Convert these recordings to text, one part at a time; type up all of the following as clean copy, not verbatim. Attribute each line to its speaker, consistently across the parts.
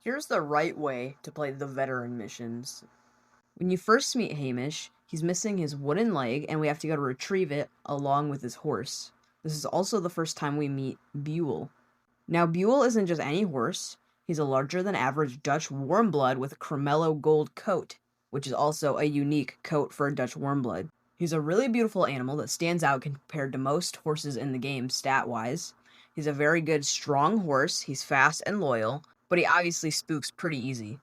Speaker 1: Here's the right way to play the veteran missions. When you first meet Hamish, he's missing his wooden leg and we have to go to retrieve it along with his horse. This is also the first time we meet Buell. Now Buell isn't just any horse, he's a larger than average Dutch warmblood with a cremello gold coat, which is also a unique coat for a Dutch warmblood. He's a really beautiful animal that stands out compared to most horses in the game stat-wise. He's a very good strong horse, he's fast and loyal, but he obviously spooks pretty easy.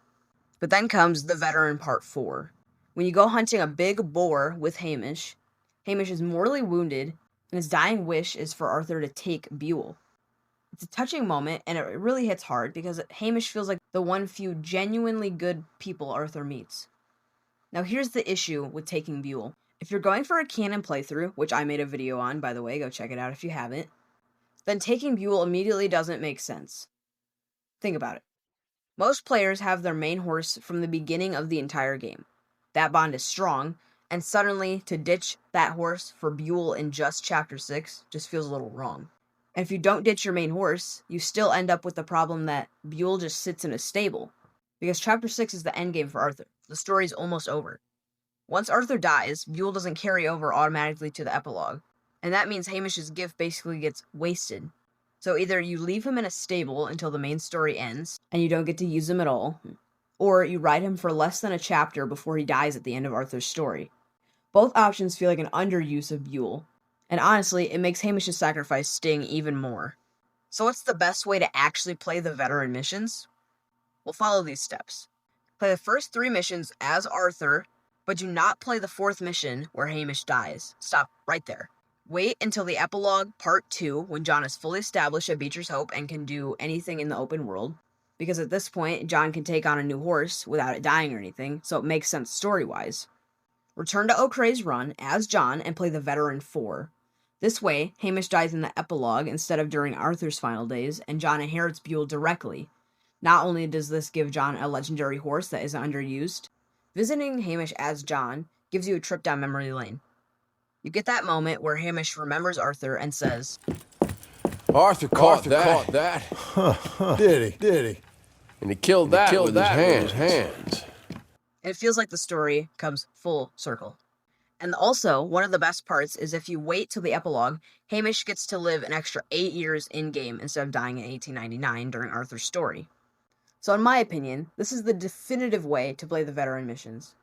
Speaker 1: But then comes the veteran part 4. When you go hunting a big boar with Hamish, Hamish is mortally wounded, and his dying wish is for Arthur to take Buell. It's a touching moment, and it really hits hard because Hamish feels like the one few genuinely good people Arthur meets. Now here's the issue with taking Buell. If you're going for a canon playthrough, which I made a video on, by the way, go check it out if you haven't, then taking Buell immediately doesn't make sense. Think about it. Most players have their main horse from the beginning of the entire game. That bond is strong, and suddenly to ditch that horse for Buell in just Chapter 6 just feels a little wrong. And if you don't ditch your main horse, you still end up with the problem that Buell just sits in a stable, because Chapter 6 is the endgame for Arthur. The story's almost over. Once Arthur dies, Buell doesn't carry over automatically to the epilogue, and that means Hamish's gift basically gets wasted. So either you leave him in a stable until the main story ends, and you don't get to use him at all, or you ride him for less than a chapter before he dies at the end of Arthur's story. Both options feel like an underuse of Buell, and honestly, it makes Hamish's sacrifice sting even more. So what's the best way to actually play the veteran missions? Well, follow these steps. Play the first 3 missions as Arthur, but do not play the 4th mission where Hamish dies. Stop right there. Wait until the epilogue part 2 when John is fully established at Beecher's Hope and can do anything in the open world, because at this point, John can take on a new horse without it dying or anything, so it makes sense story-wise. Return to O'Creagh's Run as John and play the veteran 4. This way, Hamish dies in the epilogue instead of during Arthur's final days, and John inherits Buell directly. Not only does this give John a legendary horse that isn't underused, visiting Hamish as John gives you a trip down memory lane. You get that moment where Hamish remembers Arthur and says,
Speaker 2: Arthur caught that.
Speaker 3: Did he?
Speaker 2: And he killed that with his hands.
Speaker 1: And it feels like the story comes full circle. And also, one of the best parts is if you wait till the epilogue, Hamish gets to live an extra 8 years in-game instead of dying in 1899 during Arthur's story. So in my opinion, this is the definitive way to play the veteran missions.